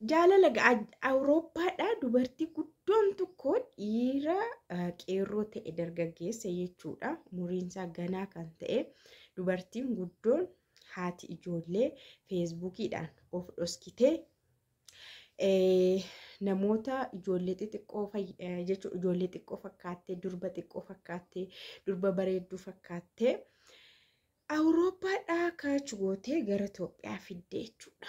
jaalala Awurooppaadha dubartii guddoon tokko dhiira qeerroo ta'e dargaggeessa jechuudha. Umuriin isaa ganaa kan ta'e dubartiin guddoon haati ijoollee feesbuukiidhaan of dhoskitee namoota ijoollee xixiqqoo jechuun ijoollee xiqqoo fakkaattee durba bareedduu fakkaattee Awurooppaadhaa kaachuu gootee gara Itoophiyaa fiddee jechuudha.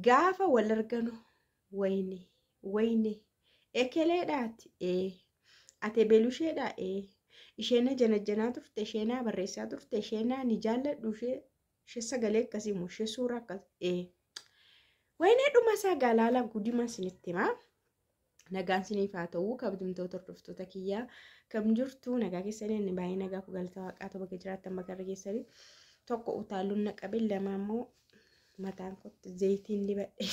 Gaafa wal arganu wayne ekeleedhaati ate beelusheedha isheen janajjanaa turte isheen barreessaa turte isheen ni jaalladhu ishee sagalee akkasii moo ishee suuraa akkas wayne dhuma isaa galaala gudima isinitti himaa. Nagaan isiniif haa ta'u kabajamtoota hordoftoota kiyyaa kam jirtu nagaa keessanii inni baay'ee nagaa ku galata waaqaa ta'u bakka jiraattan bakka irra keessanii tokko utaaluun naqabee lama immoo mataan kootti zayitiin dibadhe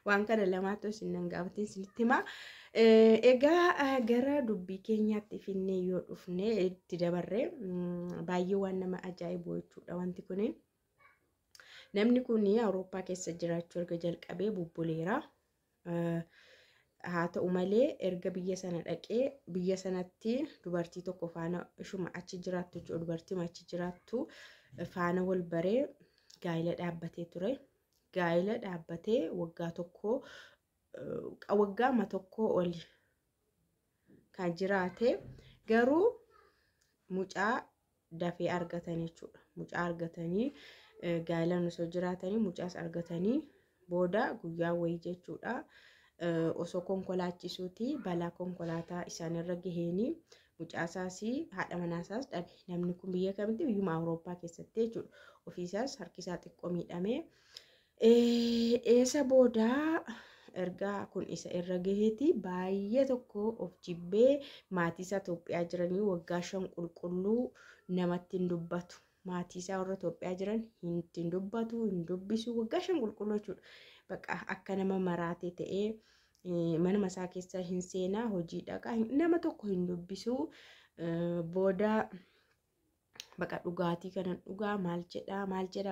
waan kana lamaatu isin nan gaafatiin isinitti himaa. Egaa gara dubbii keenyaatti finnee yoo dhufne itti dabarree baay'ee waan nama ajaa'ibu jechuudha wanti kun. Namni kun Awurooppaa keessa jiraachuu erga jalqabee bubbuleera. Haa ta'u malee erga biyya sana dhaqee biyya sanatti dubartii tokko faana ishuma achi jiraattu jechuudha. Dubartii achi jiraattu faana wal baree gaa'ila dhaabbatee ture. Gaa'ila dhaabbatee waggaa tokko oli kan jiraate garuu mucaa dafee argatan jechuudha. Mucaa argatanii gaa'ila osoo jiraatanii mucaas argatanii booda guyyaa wayii jechuudha. Osoo konkolaachisuuti balaa konkolaataa isaanirra gaheenii mucaasaas haadha manaasaas dhabe. Namni kun biyya kamitti biyyuma Awurooppaa keessatti jechuudha. Ofiisaas harkisaa xiqqoo miidhamee eessa boodaa ergaa kun isa irra gaheeti baay'ee tokko of jibbee maatii isaa Itoophiyaa jiranii waggaa 5 qulqulluu namatti hin dubbatu. Maatii isaa warra Itoophiyaa jiran hin dubbatu hin dubbisu waggaa 5 qulqulluu jechuudha. Bakka akka nama maraatee ta'ee manuma isaa keessa hin seenaa hojii dhaqaa nama tokko hin dubbisu. Booda bakka dhugaatii kana dhugaa maal jedha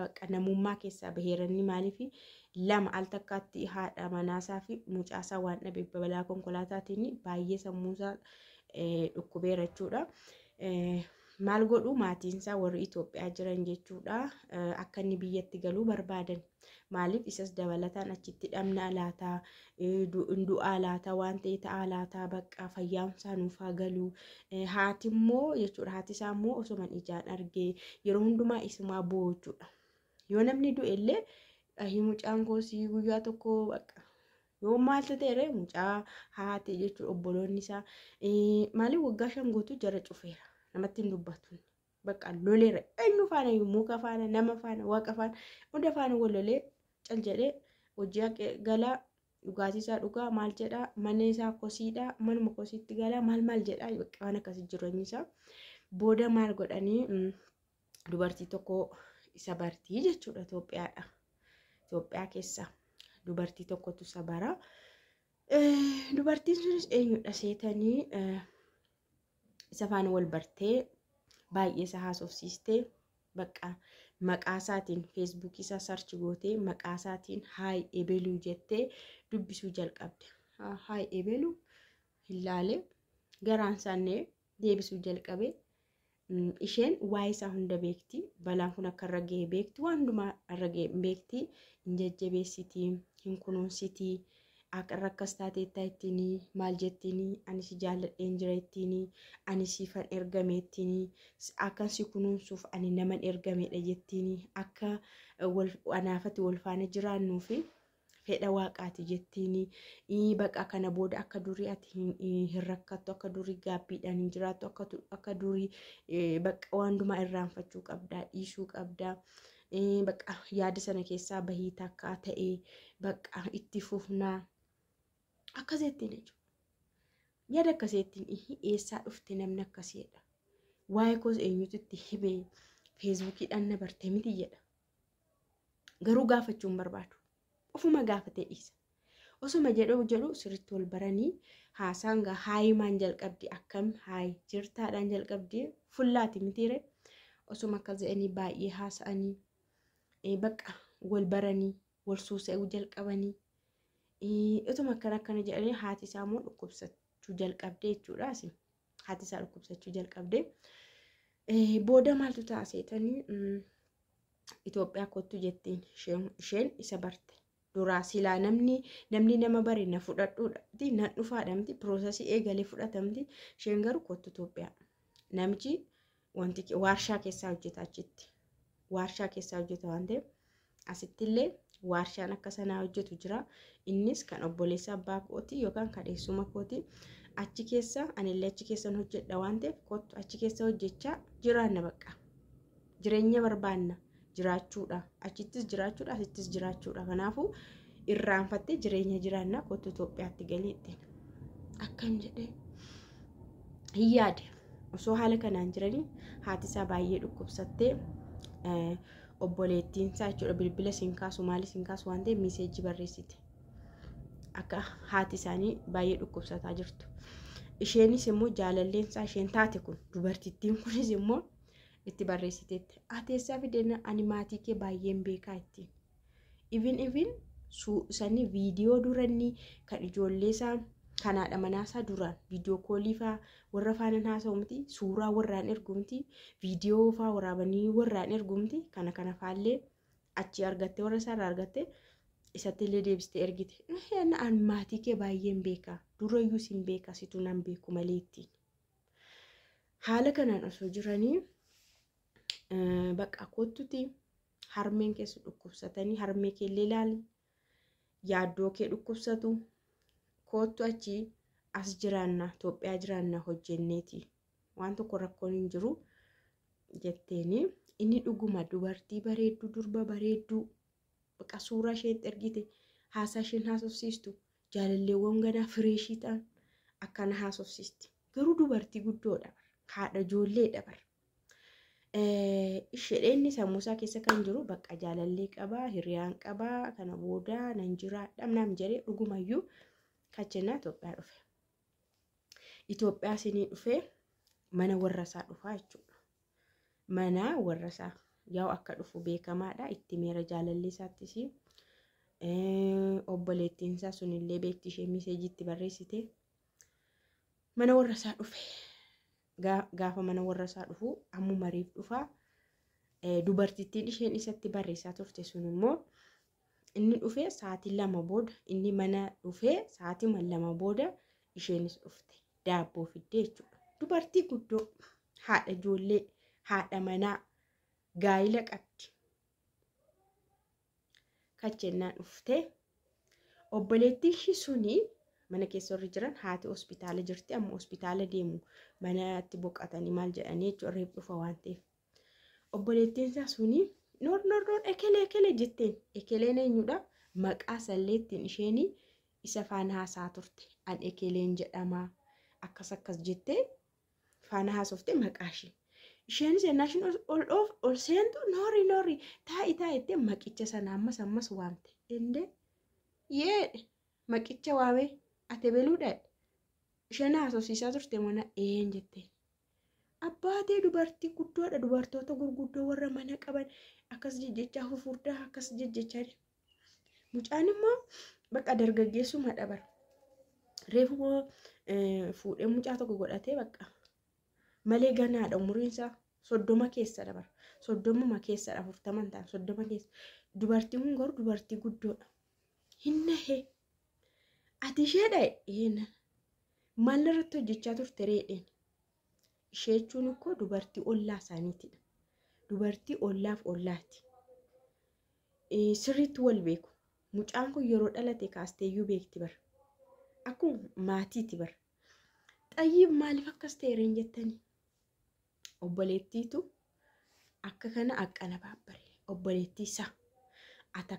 bakka namummaa keessaa baheeranii maaliif lama al takkaatti haadha manaasaa fi mucaasaa waan dhabe balaa konkolaataatiin baay'ee sammuusaa dhukkubeera jechuudha. Maal godhu maatiinsaa warri Itoophiyaa jiran jechuudha akka inni biyyatti galuu barbaadan. Maaliif isas dabalataan achitti dhabna alaataa du'aa alaataa waan ta'e ta'a alaataa bakka fayyaamsaa nuuf haa galu. Haati immoo jechuudha haati isaa immoo osoo ijaan argee yeroo hundumaa isumaa boo'u jechuudha. Yoo namni du'e illee mucaan koosii guyyaa tokko bakka yoo maaltu ta'e mucaa haati jechuudha obboloonni isaa maaliif waggaa 5 guutuu jara cufeera. Namatti hin dubbatu bakka loleera eenyu faana muka faana nama faana waaqa faana hunda faana wal lolee cal jedhee hojii galaa dhugaatii isaa dhugaa maal jedhaa mana isaa kosiidhaa manuma kosiitti galaa maal jedhaa bakka waan akkasii jireenyi isaa. Booda maal godhanii dubartii tokko isa bartii jechuudha Itoophiyaadha. Itoophiyaa keessa dubartii tokkotu isa bara. Dubartiin sunis eenyudha seetanii isa faana wal bartee baay'ee isa haasofsiistee bakka maqaa isaatiin feesbuukii isaa sarchi gootee maqaa isaatiin haay ebeluu jettee dubbisuu jalqabde. Haay ebeluu ilaalee garaan isaanii deebisuu jalqabe. Isheen waa'ee isaa hunda beekti. Balaan kun akka irra ga'e beekti. Waan hundumaa irra ga'e beekti. Hin jajjabeessiti, hin kunuunsiti. Akka rakkas taateettaa ittiin maal jettiin ani si jaalladheen jira ittiin ani siifan ergame ittiin akka si kunuunsuuf ani naman ergamedha jettiin akka anaafatti wal faana jiraannuu fi fedha waaqaati jettiin bakka kana booda akka durii ati hin rakkattu akka durii gaabbiidhaan hin jiraattu akka durii bakka waan hundumaa irraanfachuu qabdaa dhiisuu qabdaa. Bakka yaada sana keessaa bahii takka ta'e bakka itti fufnaa. Akkasitti jechuudha. Yaada akkasitti eessaa dhufte namni akkasiidha. Waa'ee koos eenyutu itti himee feesbuukiidhaan na bartee miti jedha. Garuu gaafachuun barbaadu. Ofuma gaafatee dhiisa. Osuma jedhu sirriitti wal baranii haasaan haayimaan jalqabdi akkam haay jirtaadhaan jalqabdi fullaati mitiire. Osuma akka jedhanii baay'ee haasa'anii bakka wal baranii wal suusa'uu jalqabanii utuma akkana jedhanii haati isaa immoo dhukkubsachuu jalqabdee jechuudhaas haati isaa dhukkubsachuu jalqabdee booda maaltu ta'a seetanii Itoophiyaa kottu jettiin isheen isa barte duraa silaa namni nama bare na fudhadhuudhaati na dhufaadhamti piroosesii eegalee fudhatamti isheen garuu kottu Itoophiyaa namichi wanti waarshaa keessaa hojjeta achitti waarshaa keessaa hojjeta waan ta'eef asittillee waarshaan akka sanaa hojjetu jira innis kan obboleessa abbaa kooti yookaan kadheessuma kooti achi keessa anillee achi keessan hojjedha waan ta'eef kottu achi keessa hojjechaa jiraanna bakka jireenya barbaanna jiraachuudha achittis jiraachuudha asittis jiraachuudha kanaafuu irraanfattee jireenya jiraanna kottu Itoophiyaatti galeetti akkam jedhee hin yaade osoo haala kanaan jiranii haati isaa baay'ee dhukkubsattee obboleettiin isaa jechuudha bilbila siinkaasu maali siinkaasu waan ta'eef miiseejii barreessite akka haati isaanii baay'ee dhukkubsataa jirtu isheenis immoo jaalalleen isaa isheen taate kun dubartittiin kunis immoo itti barreessiteetti ateessaa fideenna ani maatii kee baay'een beekaa ittiin even sanii viidiyoo duranni kan ijoollee isaa kanaadha manaasaa duraan viidiyoo koolii faa warra faanan haasa'umti suuraa warraan ergumti viidiyoo faa waraabanii warraan ergumti kana faallee achi argatte warra isaarraa argatte isatti illee deebiste ergite an maatii kee baay'een beekaa durayyuu sin beekaa situ nan beeku malee ittiin haala kanaan osoo jiranii bakka kottuti harmeen keessa dhukkubsatanii harmee keellee ilaali yaaddoo kee dhukkubsatu kottu achi as jiraanna Itoophiyaa jiraanna hojjenneeti waan tokko rakkoon hin jiru jetteeni inni dhuguma dubartii bareedduu durba bareedduu bakka suuraa isheen ergite haasaa isheen haasofsiistu jaalalleewwan ganaa fireeshii ta'an akkana haasofsiisti garuu dubartii guddoodha haadha ijoolleedha bar isheen sammuusaa keessa kan jiru bakka jaalallee qabaa hiriyaan qabaa kana booda nan jira dhamnaam jedhee dhugumayyuu kachenna Itoophiyaa dhufe Itoophiyaa sinii dhufe mana warrasaa dhufaa jechuudha mana warrasaa yaa'u akka dhufu beekamaadha itti meera jaalallee isaattis obboleettiin isaa sunillee beekti ishee miiseejiitti barreessite mana warrasaa dhufe gaafa mana warrasaa dhufu ammu mariif dhufaa dubartittiin isheen isatti barreessaa turte sun immoo inni dhufee sa'aatii 2 booda inni mana dhufee sa'aatii 2 booda isheenis dhufte daabboo fiddee jechuudha dubartii guddoo haadha ijoollee haadha manaa gaa'ila qabdi kachennaan dhufte obboleettiin ishii suni mana keessa warri jiran haati hospitaala jirti amma hospitaala deemu manatti boqotanii maal jedhanii jechuudha reef dhufa waan ta'eef obboleettiin isaa suni noor ekele jetteen ekeleen eenyudha maqaa salleettiin isheenii isa faana haasaa turte an ekeleen jedhama akkas jettee faana haasofte maqaa isheen seenaashin ol seentu noori taa'i jettee maqicha sana ammas waamte ende yee maqicha waamee ate beluudha isheen haasofsiisaa turte mana jettee abbaatee dubartii guddoodha dubartoota gurguddoo warra mana qaban akkas jejjechaa fufurdaa akkas jejjechaa mucaan immoo bakka dargaggeessuma dhabar reefu fuudhee mucaa tokko godhatee bakka malee ganaadha umuriinsaa 30 keessa dabar 30 keessa 40 ta'an 30 keessa dubartiin kun garuu dubartii guddoodha hinnahe ati isheedha maal irratti hojjechaa turte reedheen ishee jechuun akkoo dubartii ollaa isaaniitidha dubartii ollaaf ollaati sirriitti wal beeku mucaan kun yeroo dhalate kaasteeyyuu beekti bar akkuma maatiiti bar xayyiif maaliif akkas ta'eereen jettanii obboleettiitu akka kana akkana baabbare obboleettii isaa ati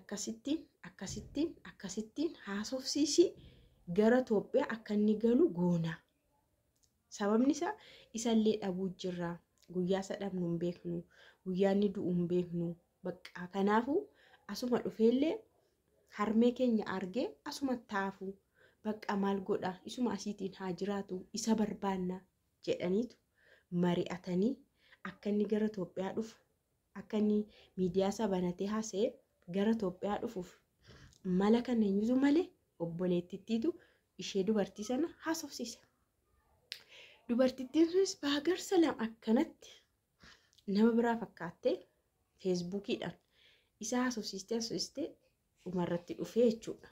akkasittiin haasofsiisii gara Itoophiyaa akka inni galu goona sababni isaa isallee dhabuu jirra guyyaa isa dhabnu hin beeknu guyyaa inni du'u hin beeknu bakka kanaafuu asuma dhufeellee harmee keenya argee asuma taafu bakka maal godha isuma asiitiin haa jiraatu isa barbaanna jedhaniitu mari'atanii akka inni gara Itoophiyaa dhufu akka inni miidiyaa isaa banatee haasa'e gara Itoophiyaa dhufuuf mala kan eenyutu malee obboleettittiitu ishee dubartii sana haasofsiisa. Dubartittiin sunis baagarsa lama akkanatti nama biraa fakkaattee feesbuukiidhaan isa haasofsiistee dhumarratti dhufee jechuudha.